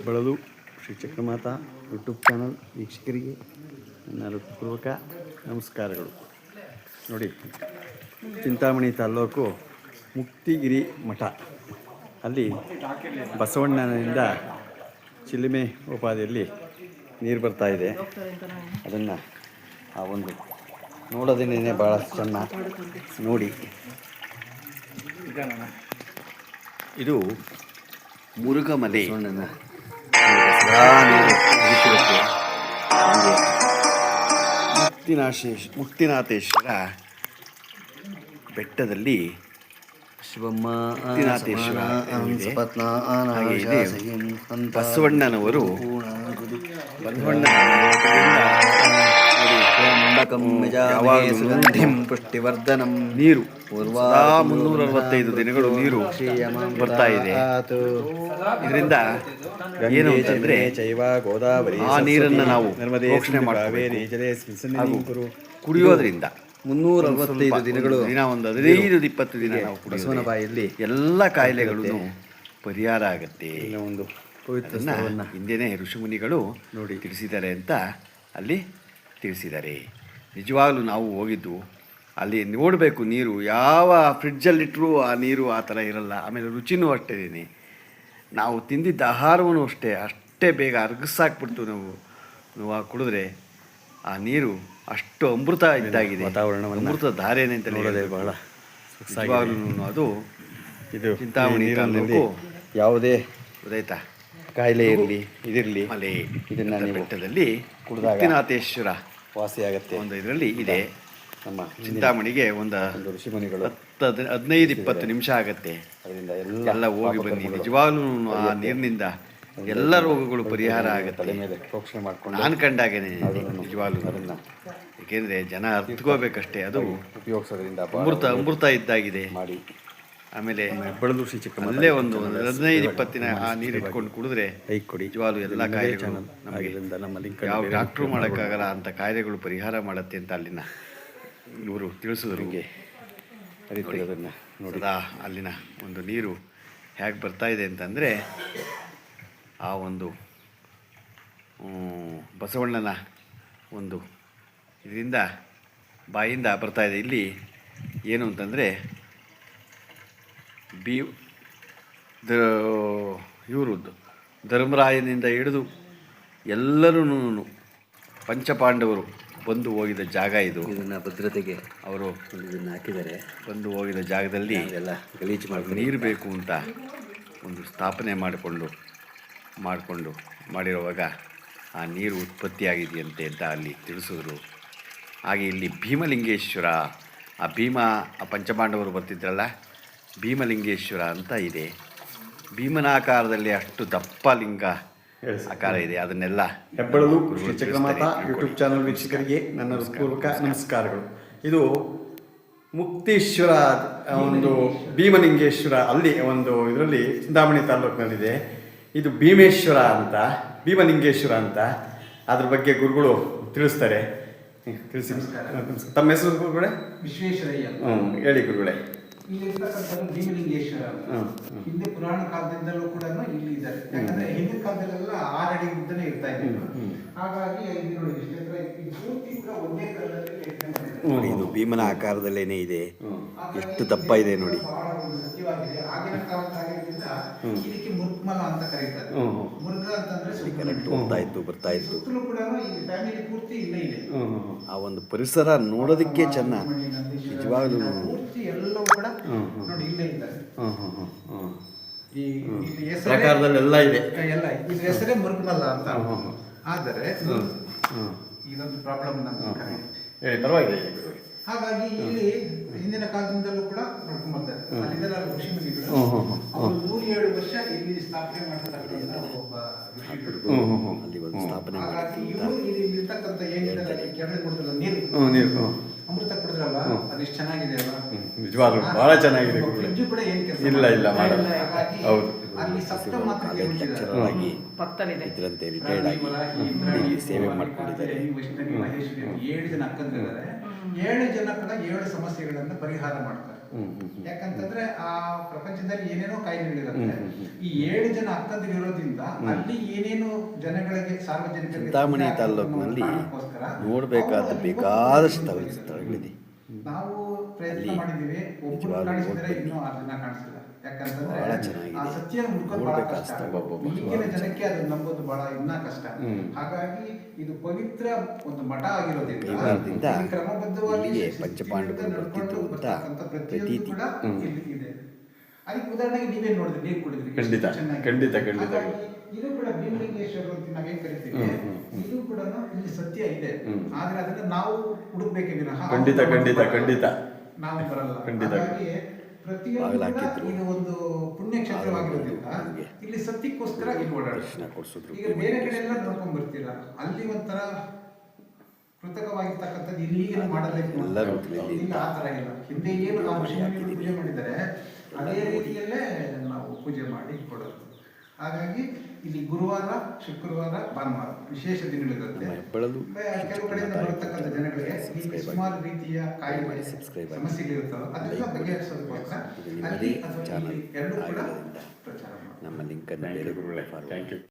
ಹೆಬ್ಬಳಲು Shri Chakramata YouTube channel ವೀಕ್ಷಕರಿಗೆ ನನ್ನ ಹೃತ್ಪೂರ್ವಕ ನಮಸ್ಕಾರಗಳು. ನೋಡಿ, ಚಿಂತಾಮಣಿ ತಾಲ್ಲೂಕು ಮುಕ್ತಿಗಿರಿ ಮಠ, ಅಲ್ಲಿ ಬಸವಣ್ಣನಿಂದ ಚಿಲಿಮೆ ಉಪಾಧಿಯಲ್ಲಿ ನೀರು ಬರ್ತಾ ಇದೆ. ಅದನ್ನು ಆ ಒಂದು ನೋಡೋದೇನೆ ಭಾಳ ಚೆನ್ನ ನೋಡಿ. ಇದು ಮುರುಘಮಲೆ ಮುಕ್ತಿನಾಥೇಶ್ವರ ಬೆಟ್ಟದಲ್ಲಿ ಬಸವಣ್ಣನವರು ಪುಷ್ಟಿವರ್ಧನಂ ನೀರು 365 ದಿನಗಳು ನೀರು ಬರ್ತಾ ಇದೆ. ಇದರಿಂದ ಏನು ಅಂತಂದ್ರೆ ಆ ನೀರನ್ನು ನಾವು ಕುಡಿಯೋದ್ರಿಂದ 365 ದಿನಗಳು ದಿನ ಒಂದು 15-20 ದಿನ ನಾವು ಬಸವನ ಬಾಯಲ್ಲಿ ಎಲ್ಲ ಕಾಯಿಲೆಗಳು ಪರಿಹಾರ ಆಗುತ್ತೆ. ಒಂದು ಹಿಂದೆನೇ ಋಷಿಮುನಿಗಳು ನೋಡಿ ತಿಳಿಸಿದ್ದಾರೆ ಅಂತ ಅಲ್ಲಿ ತಿಳಿಸಿದ್ದಾರೆ. ನಿಜವಾಗ್ಲೂ ನಾವು ಹೋಗಿದ್ದು ಅಲ್ಲಿ ನೋಡಬೇಕು. ನೀರು ಯಾವ ಫ್ರಿಡ್ಜಲ್ಲಿಟ್ಟರೂ ಆ ನೀರು ಆ ಥರ ಇರಲ್ಲ. ಆಮೇಲೆ ರುಚಿನೂ ಅಷ್ಟೇ. ನಾವು ತಿಂದಿದ್ದ ಆಹಾರವೂ ಅಷ್ಟೇ ಬೇಗ ಅರ್ಗಿಸಾಕ್ಬಿಡ್ತು. ನಾವು ಕುಡಿದ್ರೆ ಆ ನೀರು ಅಷ್ಟು ಅಮೃತ ಇದ್ದಾಗಿದೆ. ವಾತಾವರಣವನ್ನು ಅಮೃತ ಧಾರೆನೆ ಅಂತ ಹೇಳೋದೇ ಬಹಳ ನಿಜವಾಗ್ಲೂ ಅದು. ಇದು ಚಿಂತಾಮಣಿ ತಾಲೂಕು ಯಾವುದೇ ಉದಯಿತ ಕಾಯಿಲೆ ಇರಲಿ ಇದಿರಲಿ ಮಲೆ ಇದನ್ನು ಬೆಟ್ಟದಲ್ಲಿ ಮುಕ್ತಿನಾಥೇಶ್ವರ ವಾಸಿಯಾಗತ್ತೆ. ಒಂದು ಇದರಲ್ಲಿ ಇದೆ. ನಮ್ಮ ಚಿಂತಾಮಣಿಗೆ ಒಂದು ಋಷಿಮುನಿಗಳು 15-20 ನಿಮಿಷ ಆಗತ್ತೆ. ಅದರಿಂದ ಎಲ್ಲ ಹೋಗಿ ಬನ್ನಿ. ನಿಜವಾಗ್ಲೂ ಆ ನೀರಿನಿಂದ ಎಲ್ಲ ರೋಗಗಳು ಪರಿಹಾರ ಆಗುತ್ತೆ. ಮೇಲೆ ಪ್ರೋಕ್ಷಣೆ ಮಾಡ್ಕೊಂಡು ನಾನು ಕಂಡಾಗೇನೆ ನಿಜವಾಗ್ಲೂ ಅದನ್ನು, ಏಕೆಂದರೆ ಜನ ಅರ್ಥಕೋಬೇಕಷ್ಟೇ. ಅದು ಉಪಯೋಗಿಸೋದ್ರಿಂದ ಅಮೃತ ಇದ್ದಾಗಿದೆ ಮಾಡಿ. ಆಮೇಲೆ ಹೆಬ್ಬಳಲು ಶ್ರೀ ಚಕ್ರಮಾತಾ ಅಲ್ಲೇ ಒಂದು 15-20 ದಿನ ಆ ನೀರು ಇಟ್ಕೊಂಡು ಕುಡಿದ್ರೆ ಕೊಡಿ ನಿಜವಾಗ್ಲೂ ಎಲ್ಲ ಕಾಯಿಲೆಗಳು ನಮಗೆ ಯಾವ ಡಾಕ್ಟ್ರು ಮಾಡೋಕ್ಕಾಗಲ್ಲ ಅಂಥ ಕಾಯಿಲೆಗಳು ಪರಿಹಾರ ಮಾಡುತ್ತೆ ಅಂತ ಅಲ್ಲಿನ ಇವರು ತಿಳಿಸಿದ್ರು. ಅದನ್ನು ನೋಡಿದ ಅಲ್ಲಿನ ಒಂದು ನೀರು ಹೇಗೆ ಬರ್ತಾ ಇದೆ ಅಂತಂದರೆ ಆ ಒಂದು ಬಸವಣ್ಣನ ಒಂದು ಇದರಿಂದ ಬಾಯಿಂದ ಬರ್ತಾ ಇದೆ. ಇಲ್ಲಿ ಏನು ಅಂತಂದರೆ ಇವರು ಧರ್ಮರಾಯನಿಂದ ಹಿಡಿದು ಎಲ್ಲರೂ ಪಂಚಪಾಂಡವರು ಬಂದು ಹೋಗಿದ ಜಾಗ ಇದು. ಇದನ್ನು ಭದ್ರತೆಗೆ ಅವರು ಇದನ್ನು ಹಾಕಿದ್ದಾರೆ. ಬಂದು ಹೋಗಿದ ಜಾಗದಲ್ಲಿ ಎಲ್ಲ ಗಲೀಜು ಮಾಡಿ ನೀರು ಬೇಕು ಅಂತ ಒಂದು ಸ್ಥಾಪನೆ ಮಾಡಿರುವಾಗ ಆ ನೀರು ಉತ್ಪತ್ತಿಯಾಗಿದೆಯಂತೆ ಅಂತ ಅಲ್ಲಿ ತಿಳಿಸಿದ್ರು. ಹಾಗೆ ಇಲ್ಲಿ ಭೀಮಲಿಂಗೇಶ್ವರ, ಆ ಪಂಚಪಾಂಡವರು ಬರ್ತಿದ್ರಲ್ಲ, ಭೀಮಲಿಂಗೇಶ್ವರ ಅಂತ ಇದೆ. ಭೀಮನಾಕಾರದಲ್ಲಿ ಅಷ್ಟು ದಪ್ಪ ಲಿಂಗ ಆಕಾರ ಇದೆ. ಅದನ್ನೆಲ್ಲ ಹೆಬ್ಬಳಲು ಶ್ರೀ ಚಕ್ರಮಾತಾ ಯೂಟ್ಯೂಬ್ ಚಾನಲ್ ವೀಕ್ಷಕರಿಗೆ ನನ್ನ ಹೃತ್ಪೂರ್ವಕ ನಮಸ್ಕಾರಗಳು. ಇದು ಮುಕ್ತೇಶ್ವರ ಒಂದು ಭೀಮಲಿಂಗೇಶ್ವರ ಅಲ್ಲಿ ಒಂದು ಇದರಲ್ಲಿ ಚಿಂತಾಮಣಿ ತಾಲ್ಲೂಕಿನಲ್ಲಿದೆ. ಇದು ಭೀಮಲಿಂಗೇಶ್ವರ ಅಂತ ಅದ್ರ ಬಗ್ಗೆ ಗುರುಗಳು ತಿಳಿಸ್ತಾರೆ. ತಿಳಿಸಿ. ತಮ್ಮ ಹೆಸರು ಗುರುಗಳೇ? ವಿಶ್ವೇಶ್ವರಯ್ಯ. ಹೇಳಿ ಗುರುಗಳೇ. ಇಲ್ಲಿರ್ತಕ್ಕಂಥದ್ದು ಭೀಮಲಿಂಗೇಶ್ವರ. ಹಿಂದೆ ಪುರಾಣ ಕಾಲದಿಂದಲೂ ಕೂಡ ಇಲ್ಲಿ ಇದ್ದಾರೆ. ಯಾಕಂದ್ರೆ ಹಿಂದಿನ ಕಾಲದಲ್ಲೆಲ್ಲ 6 ಅಡಿ ಉದ್ದನೇ ಇರ್ತಾ ಇದ್ರು. ಹಾಗಾಗಿ ಇಲ್ಲಿ ನೋಡಿ ಪೂರ್ತಿ ಕೂಡ ಒಂದೇ ಕಲ್ಲಲ್ಲಿ ಇದು ಭೀಮನ ಆಕಾರದಲ್ಲೇನೆ ಇದೆ. ಎಷ್ಟು ದಪ್ಪ ಇದೆ ನೋಡಿ. ಸತ್ಯವಾಗಿದೆ. ಆಗಿನ ಕಾಲದಾಗಿದ್ದರಿಂದ ಇದಕ್ಕೆ ಮುರ್ಕ್ಮಲ ಅಂತ ಕರೀತಾರೆ. ಮುರ್ಗ ಅಂತಂದ್ರೆ ಕರೆಕ್ಟ್ ಬರ್ತಾ ಇತ್ತು. ಸುತ್ತಲೂ ಕೂಡ ಈ ಫ್ಯಾಮಿಲಿ ಪೂರ್ತಿ ಇಲ್ಲೇ ಇದೆ. ಆ ಒಂದು ಪರಿಸರ ನೋಡೋದಕ್ಕೆ ಚೆನ್ನ ನಿಜವಾಗ್ಲೂ. ಎಲ್ಲವೂ ಕೂಡ ನೋಡಿ ಇಲ್ಲೇ ಇದ್ದಾರೆ. ಈ ಪ್ರಕಾರದಲ್ಲೆಲ್ಲ ಇದೆ. ಎಲ್ಲ ಇದ್ರ ಹೆಸರೇ ಮುರುಗಮಲ್ಲ ಅಂತ. ಆದರೆ ಇದೊಂದು ಪ್ರಾಬ್ಲಮ್ ನಮ್ಗೆ ಹೇಳಿ, ಪರವಾಗಿಲ್ಲ. ಹಾಗಾಗಿ ಇಲ್ಲಿ ಹಿಂದಿನ ಕಾಲದಿಂದಲೂ ಕೂಡ ನೋಡ್ಕೊಂಡ್ ಬರ್ತಾರೆ. ಅಲ್ಲಿಂದೆಲ್ಲ ಋಷಿಮುನಿಗಳು ಅವರು 107 ವರ್ಷ ಇಲ್ಲಿ ಸ್ಥಾಪನೆ ಮಾಡಿರ್ತಕ್ಕಂಥ ಒಬ್ಬ ಋಷಿಗಳು. ಹಾಗಾಗಿ ಇವರು ಇಲ್ಲಿ ಇರ್ತಕ್ಕಂಥ ಏನಿದೆ ಕೆಳಗೆ ಕೊಡ್ತಿಲ್ಲ ನೀರು ಅಮೃತ ಕುಡಿದ್ರಲ್ಲ, ಅದೆಷ್ಟು ಚೆನ್ನಾಗಿದೆ ಅಲ್ವಾ? ನಿಜವಾಗ್ಲೂ ಬಹಳ ಚೆನ್ನಾಗಿದೆ. ಫ್ರಿಡ್ಜ್ ಕೂಡ ಏನು ಕೆಲಸ ಇಲ್ಲ ಮಾಡಲ್ಲ. ಹೌದು. ಅಲ್ಲಿ ಸಪ್ತ ಮಾತ್ರ ಇದ್ರಂತೆ ರಿಟೈರ್ಡ್ ಆಗಿ ಇಲ್ಲಿ ಸೇವೆ ಮಾಡ್ಕೊಂಡಿದ್ದಾರೆ. 7 ಜನ ಅಕ್ಕಂದಿದ್ದಾರೆ. 7 ಜನ ಕೂಡ 7 ಸಮಸ್ಯೆಗಳನ್ನು ಪರಿಹಾರ ಮಾಡ್ತಾರೆ. ಯಾಕಂತಂದ್ರೆ ಆ ಪ್ರಪಂಚದಲ್ಲಿ ಏನೇನೋ ಕಾಯಿಲೆಗಳಿರುತ್ತೆ. ಈ 7 ಜನ ಅಕ್ಕಂದಿರು ಇರೋದ್ರಿಂದ ಅಲ್ಲಿ ಏನೇನು ಜನಗಳಿಗೆ ಸಾರ್ವಜನಿಕರಿಗೆ ಚಿಂತಾಮಣಿ ತಾಲ್ಲೂಕಿನಲ್ಲಿ ನೋಡಬೇಕಾದ ಬೇಕಾದಷ್ಟು ಸ್ಥಳಗಳಿದೆ. ನಾವು ಪ್ರಯತ್ನ ಮಾಡಿದ್ದೀವಿ, ಒಬ್ಬರು ಕಾಣಿಸಿದ್ರೆ ಇನ್ನೂ 6 ಜನ ಕಾಣಿಸಿಲ್ಲ. ಯಾಕಂತಂದ್ರೆ ಬಹಳ ಚೆನ್ನಾಗಿದೆ. ಆ ಸತ್ಯ ಹುಡ್ಕೋದು ಬಹಳ ಕಷ್ಟ. ಈಗಿನ ಜನಕ್ಕೆ ಅದು ನಂಬೋದು ಬಹಳ ಇನ್ನೂ ಕಷ್ಟ. ಹಾಗಾಗಿ ಇದು ಪವಿತ್ರ ಒಂದು ಮಠ ಆಗಿರೋದ್ರಿಂದ ಇಲ್ಲಿ ಕ್ರಮಬದ್ಧವಾಗಿ ಇಲ್ಲಿಗೆ ಪಂಚಪಾಂಡವರು ಬರ್ತಿದ್ರು ಅಂತ ಪ್ರತೀತಿ ಕೂಡ ಇಲ್ಲಿ ಇದೆ. ಅದಕ್ಕೆ ಉದಾಹರಣೆಗೆ ನೀವೇ ನೋಡಿದ್ರಿ, ನೀರು ಕುಡಿದ್ರಿ, ಖಂಡಿತ ಚೆನ್ನಾಗಿ. ಖಂಡಿತ ಖಂಡಿತ ಹಾಗಾಗಿ ಇದು ಕೂಡ ಭೀಮಲಿಂಗೇಶ್ವರ ಅಂತ ನಾವೇನ್ ಕರಿತೀವಿ, ಇದು ಕೂಡ ಇಲ್ಲಿ ಸತ್ಯ ಇದೆ. ಆದ್ರೆ ಅದನ್ನ ನಾವು ಹುಡುಕ್ಬೇಕೇ ವಿನಃ ಖಂಡಿತ ಖಂಡಿತ ಖಂಡಿತ ನಾವು ಬರಲ್ಲ. ಖಂಡಿತ. ಹಾಗಾಗಿ ಪ್ರತಿಯೊಂದು ಕೂಡ ಇದು ಒಂದು ಪುಣ್ಯಕ್ಷೇತ್ರವಾಗಿರೋದ್ರಿಂದ ಇಲ್ಲಿ ಸತ್ಯಕ್ಕೋಸ್ಕರ ಇಲ್ಲಿ ಓಡಾಡ್ತಾರೆ. ಈಗ ಬೇರೆ ಕಡೆ ಎಲ್ಲ ನೋಡ್ಕೊಂಡ್ ಬರ್ತೀರಾ, ಅಲ್ಲಿ ಒಂಥರ ಕೃತಕವಾಗಿರ್ತಕ್ಕಂಥದ್ದು ಇಲ್ಲಿ ಹೀಗೆ ಮಾಡಬೇಕು ಇಲ್ಲ, ಆ ತರ ಇಲ್ಲ. ಹಿಂದೆ ಏನು ನಾವು ಋಷಿಮುನಿಗಳು ಪೂಜೆ ಮಾಡಿದ್ದಾರೆ ಅದೇ ರೀತಿಯಲ್ಲೇ ನಾವು ಪೂಜೆ ಮಾಡಿ ಕೊಡೋದು. ಹಾಗಾಗಿ ಇಲ್ಲಿ ಗುರುವಾರ, ಶುಕ್ರವಾರ, ಭಾನುವಾರ ವಿಶೇಷ ದಿನಗಳಿರುತ್ತೆ. ಕೆಲವು ಕಡೆಯಿಂದ ಬರತಕ್ಕಂಥ ಜನಗಳಿಗೆ ಈ ಸುಮಾರು ರೀತಿಯ ಕಾಯಿಲೆ ಸಮಸ್ಯೆಗಳಿರುತ್ತವೆ, ಅದೆಲ್ಲ ಬಗೆಹರಿಸೋದಕ್ಕೋಸ್ಕರ ಅಲ್ಲಿ ಅಥವಾ ಇಲ್ಲಿ ಎರಡೂ ಕೂಡ ಪ್ರಚಾರ ಮಾಡಿ ನಮ್ಮ ಲಿಂಕನ್ನು ಥ್ಯಾಂಕ್ ಯು.